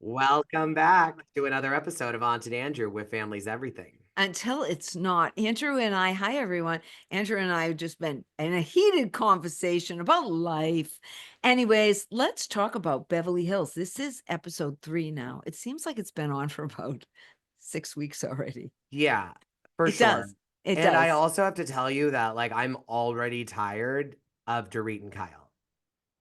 Welcome back to another episode of Aunt and Andrew with Family's Everything. Until it's not. Andrew and I, hi everyone. Andrew and I have just been in a heated conversation about life. Anyways, let's talk about Beverly Hills. This is episode 3 now. It seems like it's been on for about 6 weeks already. Yeah, for It sure. does. It And I does. also have to tell you that I'm already tired of Dorit and Kyle.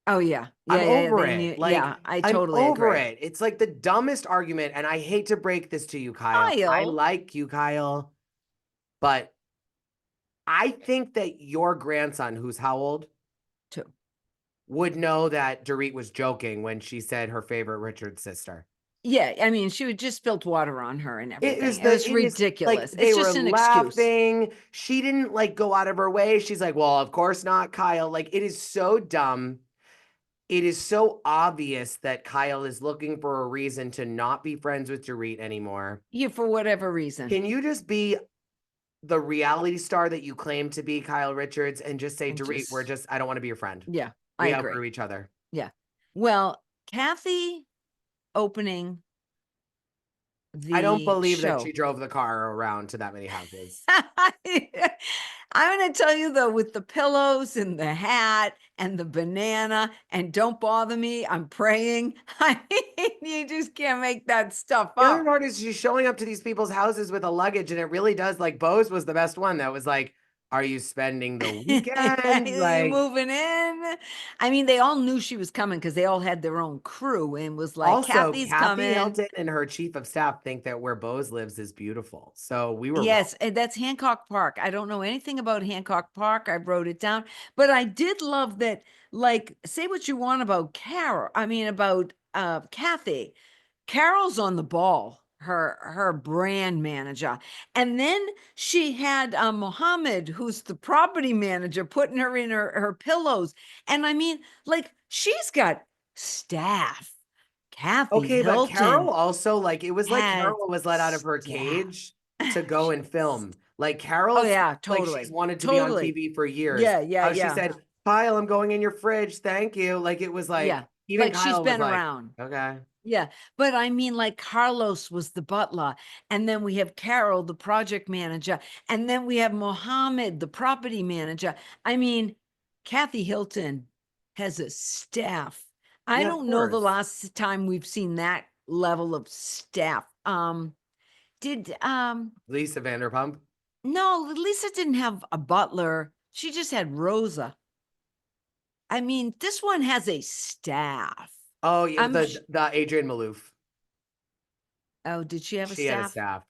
Oh yeah. I'm Yeah, yeah, yeah. over They it. knew. Yeah, I I'm totally over agree. it. It's like the dumbest argument. And I hate to break this to you, Kyle. I Kyle, like you, Kyle. But I think that your grandson, who's how old, too. would know that Dorit was joking when she said her favorite Richard's sister. Yeah, I mean, she would just spilled water on her and It everything. is It was it is like ridiculous. they It's were just an excuse. laughing. She didn't go out of her way. She's like, well, of course not, Kyle. Like, it is so dumb. It is so obvious that Kyle is looking for a reason to not be friends with Dorit anymore. Yeah, for whatever reason. Can you just be the reality star that you claim to be, Kyle Richards, and just say, And Dorit, just I don't want to be your friend. Yeah, I We agree. outgrew each other. Yeah. Well, Kathy opening I don't the believe that she show. drove the car around to that many houses. I'm gonna tell you though, with the pillows and the hat and the banana and "Don't bother me, I'm praying." I mean, you just can't make that stuff The other up. part is she's showing up to these people's houses with a luggage, and it really does. Like, Bose was the best one. That was like, "Are you spending the weekend?" You Like, moving in? I mean, they all knew she was coming because they all had their own crew and was like, also, "Kathy's Kathy coming." Hilton and her chief of staff think that where Bose lives is beautiful. So we were wrong. Yes, and that's Hancock Park. I don't know anything about Hancock Park. I wrote it down, but I did love that. Like, say what you want about Carol. I mean, about Kathy. Carol's on the ball. Her brand manager, and then she had Mohammed, who's the property manager, putting her in her pillows. And I mean, like, she's got staff. Kathy Okay, but Carol Hilton also, it was like has Carol was let out of her staff. cage to go She and has film. Like, Oh Carol's yeah, like she's totally. wanted to be on Totally. TV for years. Yeah, yeah, How she yeah. said, Kyle, I'm going in your fridge. Thank you. Like, it was like, Yeah. even Like she's Kyle was been like, around. okay. Yeah. But I mean, like Carlos was the butler. And then we have Carol, the project manager. And then we have Mohammed, the property manager. I mean, Kathy Hilton has a staff. I Yeah, of don't know the course. last time we've seen that level of staff. Did Lisa Vanderpump. No, Lisa didn't have a butler. She just had Rosa. I mean, this one has a staff. Oh, yeah, I'm the Adrian Malouf. Oh, did she have a She had a staff? staff.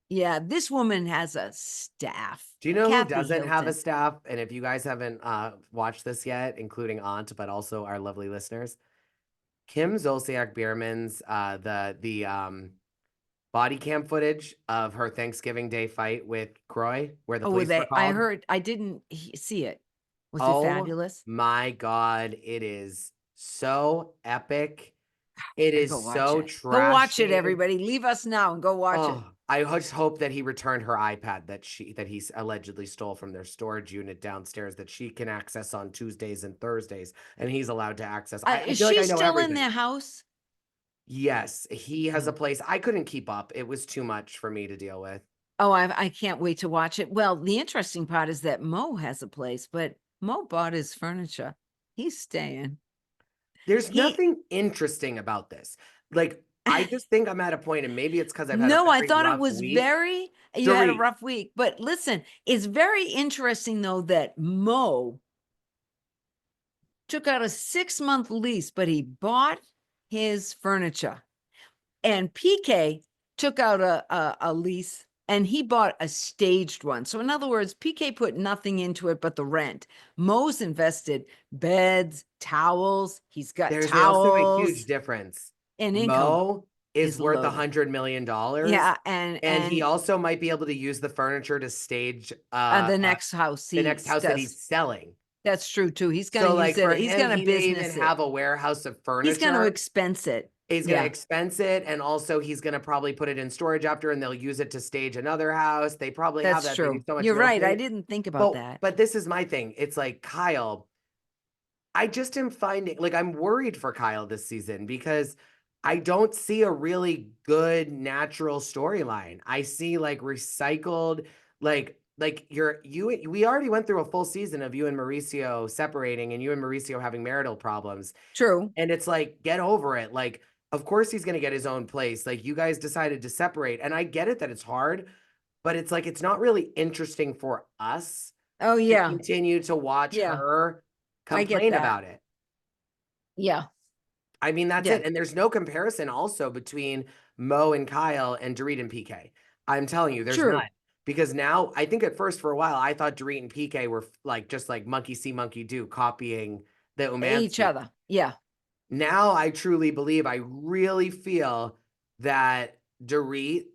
Yeah, this woman has a staff. Do you know who Kathy doesn't have a Hilton. staff? And if you guys haven't watched this yet, including Aunt, but also our lovely listeners, Kim Zolciak Bierman's the body cam footage of her Thanksgiving Day fight with Croy, where the Oh, were police were they? I called. heard. I didn't see it. Was it Oh fabulous? my God, it is so epic. It Gotta is go watch so it. Go watch it, trashy. everybody. Leave us now and go watch it. Oh, I just hope that he returned her iPad that he's allegedly stole from their storage unit downstairs that she can access on Tuesdays and Thursdays, and he's allowed to access. I Is feel like she I know still in everything. their house? Yes, he has a Oh, place. I couldn't keep up. It was too much for me to deal with. oh, I can't wait to watch it. Well, the interesting part is that Mo has a place, but Mo bought his furniture. He's staying. There's He nothing interesting about this. I just think I'm at a point, and maybe it's because I've had a No, I very thought it rough was week. very you had a Dorit, rough week, but listen, it's very interesting though that Mo took out a 6-month lease, but he bought his furniture. And PK took out a lease and he bought a staged one. So in other words, PK put nothing into it but the rent. Mo's invested beds, towels. He's got there's also a huge towels difference. and income Mo is is worth loaded. $100 million, Yeah, and and he also might be able to use the furniture to stage the next house the he next house that he's does. selling. That's true too. He's gonna So, use for it. He's him, gonna he may even business it. have a warehouse of He's gonna furniture. expense it. He's going to Yeah, expense it, and also he's going to probably put it in storage after, and they'll use it to stage another house. They probably have that's that. They do true. so much You're real right. I estate. didn't think about But that. but this is my thing. It's like, Kyle, I just am finding, I'm worried for Kyle this season because I don't see a really good natural storyline. I see like recycled, we already went through a full season of you and Mauricio separating and you and Mauricio having marital problems. True. And it's like, get over it. Like, of course he's gonna get his own place. Like you guys decided to separate. And I get it that it's hard, but it's like it's not really interesting for us Oh to yeah. continue to watch Yeah. her I get complain that. about it. Yeah. I mean, that's Yeah. it. And there's no comparison also between Mo and Kyle and Dorit and PK. I'm telling you, there's none. True. Because now I think at first for a while I thought Dorit and PK were like just like monkey see, monkey do, copying the Each Umansky. other. Yeah. Now I truly believe, I really feel that Dorit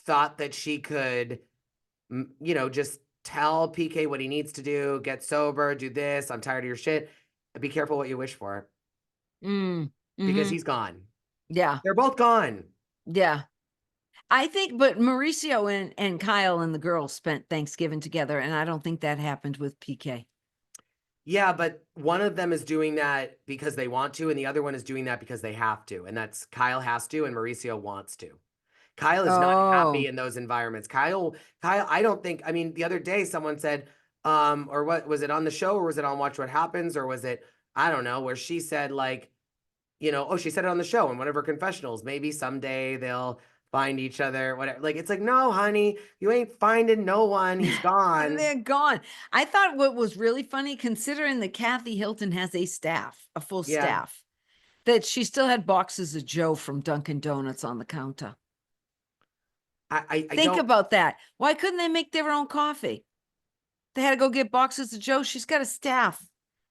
thought that she could, just tell PK what he needs to do, get sober, do this. I'm tired of your shit. Be careful what you wish for Mm. because Mm-hmm. he's gone. Yeah. They're both gone. Yeah. I think, but Mauricio and Kyle and the girls spent Thanksgiving together, and I don't think that happened with PK. Yeah, but one of them is doing that because they want to, and the other one is doing that because they have to. And that's Kyle has to, and Mauricio wants to. Kyle is not happy Oh, in those environments. Kyle, I don't think, I mean, the other day someone said, or what was it on the show, or was it on Watch What Happens, or was it, I don't know, where she said, like, oh, she said it on the show in one of her confessionals. Maybe someday they'll find each other, whatever. Like, it's like, no, honey, you ain't finding no one. He's and gone. they're gone. I thought what was really funny, considering that Kathy Hilton has a staff, a full Yeah. staff, that she still had boxes of Joe from Dunkin' Donuts on the counter. I Think don't, about that. Why couldn't they make their own coffee? They had to go get boxes of Joe. She's got a staff.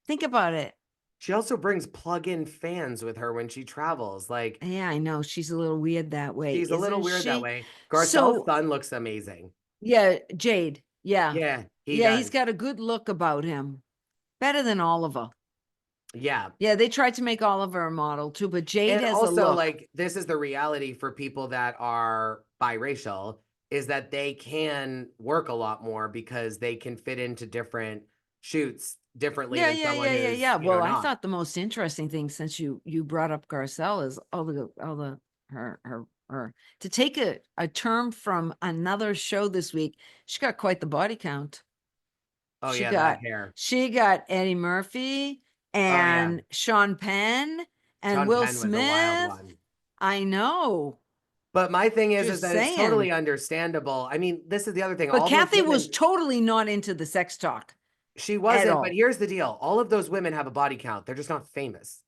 Think about it. she also brings plug-in fans with her when she travels. Like, Yeah, I know. She's a little weird that way, she's a little isn't weird that she? way. Garcelle's So, son looks amazing. yeah, Jade. Yeah. Yeah, he Yeah, he's does. got a good look about him. Better than Oliver. Yeah. Yeah, they tried to make Oliver a model too, but Jade And has a also, look. like, this is the reality for people that are biracial, is that they can work a lot more because they can fit into different shoots differently Yeah, than yeah, someone yeah, yeah, who's, yeah. Well, I not. thought the most interesting thing, since you brought up Garcelle, is all the her to take a term from another show this week. She got quite the body count. Oh, She yeah, that got hair. she got Eddie Murphy Oh, yeah. and Sean Penn and Sean Will Penn was a wild Smith. one. I know. But my thing is Just that it's totally saying. understandable. I mean, this is the other thing. But All those Kathy was women, totally not into the sex talk she at wasn't, but all. here's the deal. All of those women have a body count. They're just not famous.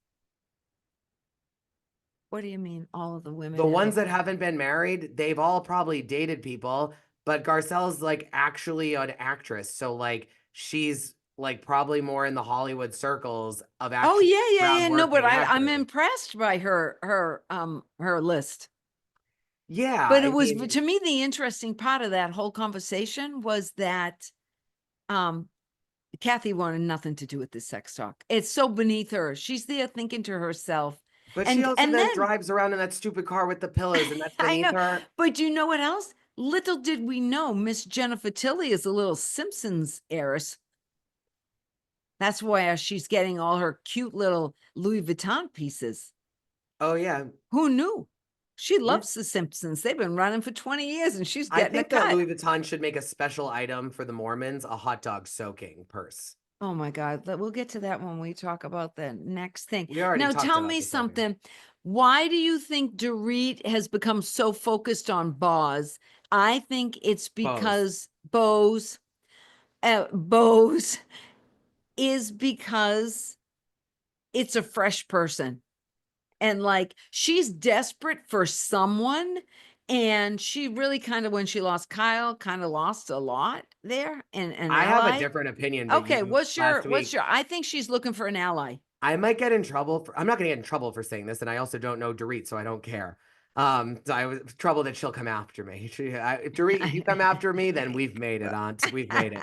What do you mean all of the women The have ones a that haven't been married, they've all probably dated people, but Garcelle's like actually an actress. So like she's like probably more in the Hollywood circles of Oh actually yeah, yeah, around yeah. No, but working I'm actors. impressed by her list. Yeah, But it I was, mean, to me, the interesting part of that whole conversation was that um Kathy wanted nothing to do with this sex talk. It's so beneath her. She's there thinking to herself. but she And also and then then drives around in that stupid car with the pillows, and that's I beneath know, her. but you know what else? Little did we know Miss Jennifer Tilly is a little Simpsons heiress. That's why she's getting all her cute little Louis Vuitton pieces. Oh yeah. Who knew? She Yeah. loves the Simpsons. They've been running for 20 years and she's I getting a think that cut. Louis Vuitton should make a special item for the Mormons, a hot dog soaking purse. Oh my God. We'll get to that when we talk about the next thing. We already Now, talked tell about me the soaking. something. Why do you think Dorit has become so focused on Boz? I think it's Pose. because Bose is because it's a fresh person. And like she's desperate for someone. And she really kind of, when she lost Kyle, kind of lost a lot there and an I have a ally. different opinion, but Okay, you last week, I think she's looking for an ally. I might get in trouble for, I'm not gonna get in trouble for saying this, and I also don't know Dorit, so I don't care. So I was trouble that she'll come after me. Dorit, if you come after me, then we've made it, Aunt. We've made it.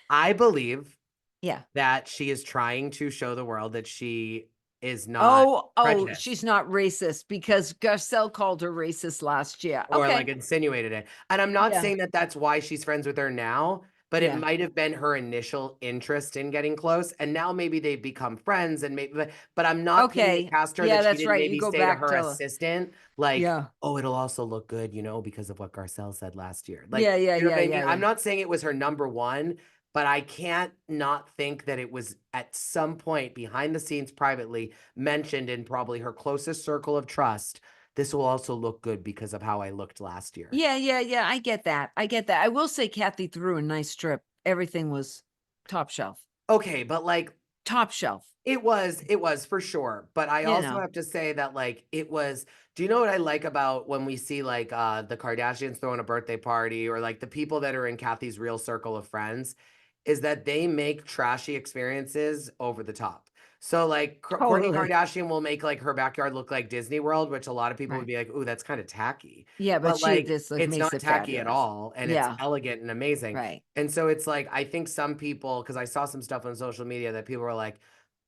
I believe Yeah. that she is trying to show the world that she is not Oh, prejudiced she's not racist because Garcelle called her racist last year. or like Okay. insinuated it. And I'm not Yeah. saying that that's why she's friends with her now, but it Yeah. might have been her initial interest in getting close. And now maybe they've become friends and maybe, but I'm not putting it Okay. past her Yeah, that she that's didn't right. You maybe go say to back her to assistant, like, yeah. oh, it'll also look good, because of what Garcelle said last year. Like, Yeah, yeah, you know yeah, what I mean? yeah, I'm yeah. not saying it was her number one, but I can't not think that it was at some point behind the scenes privately mentioned in probably her closest circle of trust. This will also look good because of how I looked last year. Yeah, yeah, yeah. I get that. I get that. I will say Kathy threw a nice trip. Everything was top shelf. Okay, but like Top shelf. it was for sure. But I You also know. have to say that like it was, do you know what I like about when we see like the Kardashians throwing a birthday party or like the people that are in Kathy's real circle of friends is that they make trashy experiences over the top. So like Kourtney Totally. Kardashian will make like her backyard look like Disney World, which a lot of people would Right. be like, "Ooh, that's kind of tacky." Yeah, but But she like just like it's makes not it tacky at fabulous. all and it's Yeah, elegant and amazing. right. And so it's like I think some people, because I saw some stuff on social media that people were like,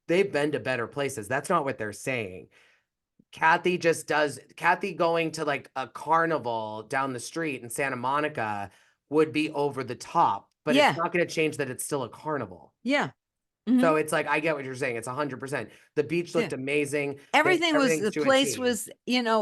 they've been to better places. That's not what they're saying. Kathy going to like a carnival down the street in Santa Monica would be over the top, but it's Yeah, not going to change that it's still a carnival. yeah. Mhm. So it's like, I get what you're saying. It's 100%. The beach Yeah. looked amazing. Everything was Everything's the to a place T. was,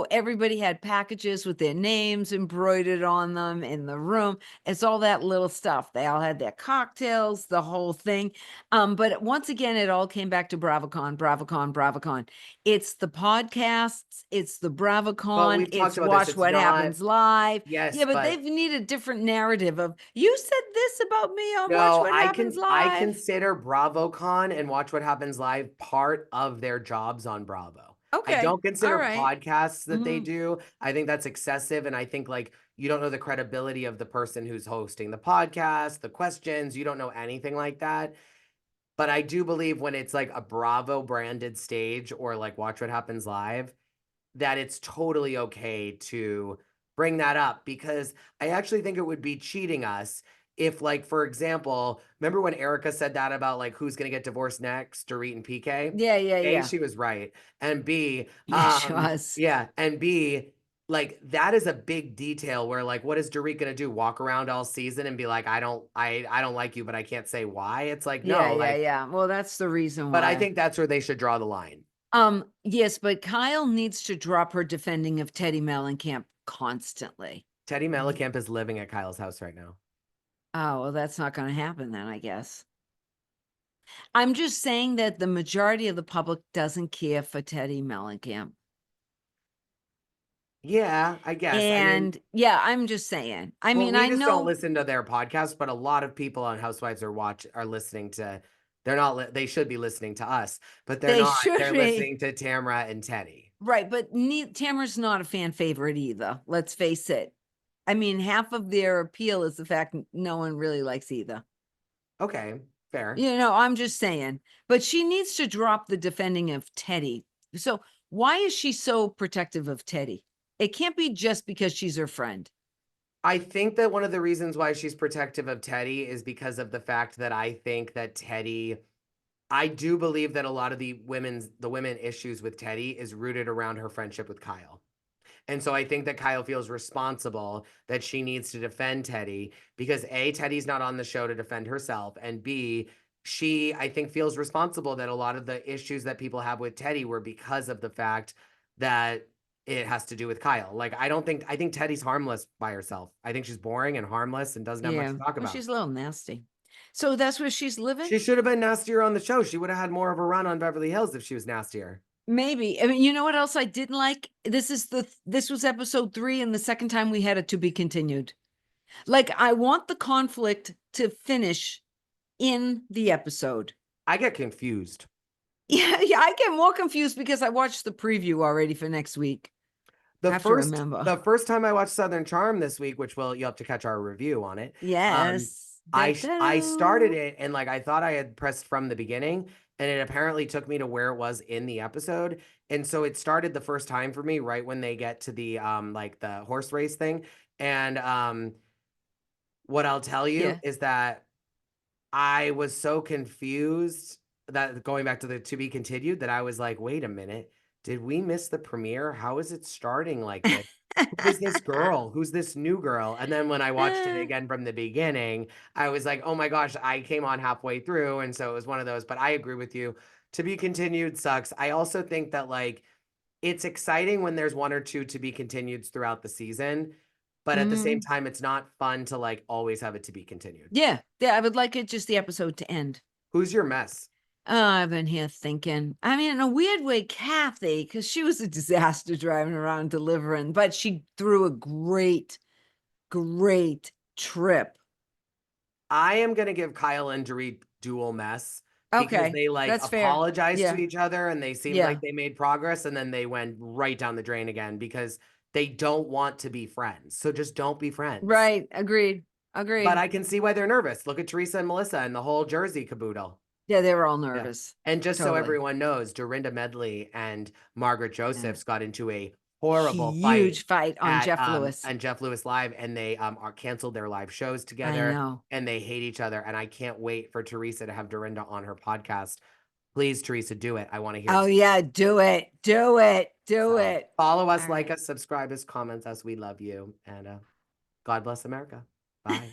everybody had packages with their names embroidered on them in the room. It's all that little stuff. They all had their cocktails, the whole thing. But once again, it all came back to BravoCon, BravoCon, BravoCon. It's the podcasts, it's the But BravoCon, we've talked it's about this. Watch It's What not, Happens Live. yes, Yeah, but they but need a different narrative of you said this about me on Watch no, What Happens I Live. consider BravoCon and Watch What Happens Live part of their jobs on Bravo. I Okay. don't All consider right. podcasts that they Mhm. do. I think that's excessive. And I think like you don't know the credibility of the person who's hosting the podcast, the questions, you don't know anything like that. But I do believe when it's like a Bravo branded stage or like Watch What Happens Live, that it's totally okay to bring that up because I actually think it would be cheating us if, like, for example, remember when Erica said that about like who's going to get divorced next, Dorit and PK? Yeah, yeah, A, yeah. she was right, and B, Yeah, she was. yeah, and B, like that is a big detail where like what is Dorit going to do? Walk around all season and be like, I don't like you, but I can't say why. It's like Yeah, no, yeah, like, yeah. Well, that's the reason but I why. think that's where they should draw the line. Yes, but Kyle needs to drop her defending of Teddy Mellencamp constantly. Teddy Mellencamp is living at Kyle's house right now. Oh, well, that's not going to happen then, I guess. I'm just saying that the majority of the public doesn't care for Teddy Mellencamp. Yeah, I guess. I mean, And yeah, I'm just saying. I well, mean, we I just don't know listen to their podcast, but a lot of people on Housewives are listening to. They're not. They should be listening to us, but they're they not. should They're be. listening to Tamra and Teddy. Right, but Tamara's not a fan favorite either. Let's face it. I mean, half of their appeal is the fact no one really likes either. Okay, fair. I'm just saying, but she needs to drop the defending of Teddy. So why is she so protective of Teddy? It can't be just because she's her friend. I think that one of the reasons why she's protective of Teddy is because of the fact that I think that Teddy. I do believe that a lot of the women issues with Teddy is rooted around her friendship with Kyle. And so I think that Kyle feels responsible that she needs to defend Teddy because A, Teddy's not on the show to defend herself. And B, she, I think, feels responsible that a lot of the issues that people have with Teddy were because of the fact that it has to do with Kyle. Like, I think Teddy's harmless by herself. I think she's boring and harmless and doesn't have much Yeah. to talk Well, about. she's a little nasty. So that's where she's living? She should have been nastier on the show. She would have had more of a run on Beverly Hills if she was nastier. Maybe. I mean, you know what else I didn't like? This was episode 3 and the second time we had it to be continued. Like I want the conflict to finish in the episode. I get confused. Yeah, yeah, I get more confused because I watched the preview already for next week. I have to remember. The first time I watched Southern Charm this week, which you'll have to catch our review on it. Yes. I started Da-da. it and like I thought I had pressed from the beginning, and it apparently took me to where it was in the episode. And so it started the first time for me right when they get to the like the horse race thing. And what I'll tell you Yeah. is that I was so confused that going back to the to be continued that I was like, wait a minute, did we miss the premiere? How is it starting like this? who is this girl? Who's this new girl? And then when I watched it again from the beginning, I was like, oh my gosh, I came on halfway through. And so it was one of those, but I agree with you. To be continued sucks. I also think that like it's exciting when there's one or two to be continued throughout the season, but at the same Mhm. time, it's not fun to like always have it to be continued. Yeah, I would like it just the episode to end. Who's your mess? Oh, I've been here thinking. I mean, in a weird way, Kathy, because she was a disaster driving around delivering, but she threw a great, great trip. I am gonna give Kyle and Dorit dual mess because Okay, they like that's fair. apologized to Yeah, each other and they seemed yeah, like they made progress and then they went right down the drain again because they don't want to be friends. So just don't be friends. right. Agreed. But Agreed. I can see why they're nervous. Look at Teresa and Melissa and the whole Jersey caboodle. Yeah, they were all Yeah. nervous. And just so Totally. everyone knows, Dorinda Medley and Margaret Yeah. Josephs got into a horrible fight Huge fight on at Jeff Lewis. Jeff Lewis Live, and they are canceled their live shows I together, know. and they hate each other. And I can't wait for Teresa to have Dorinda on her podcast. Please, Teresa, do it. I want to hear. Oh, yeah, do it. Do it. Do So it. follow us, All like right. us, subscribe us, comment us. We love you, and God bless America. Bye.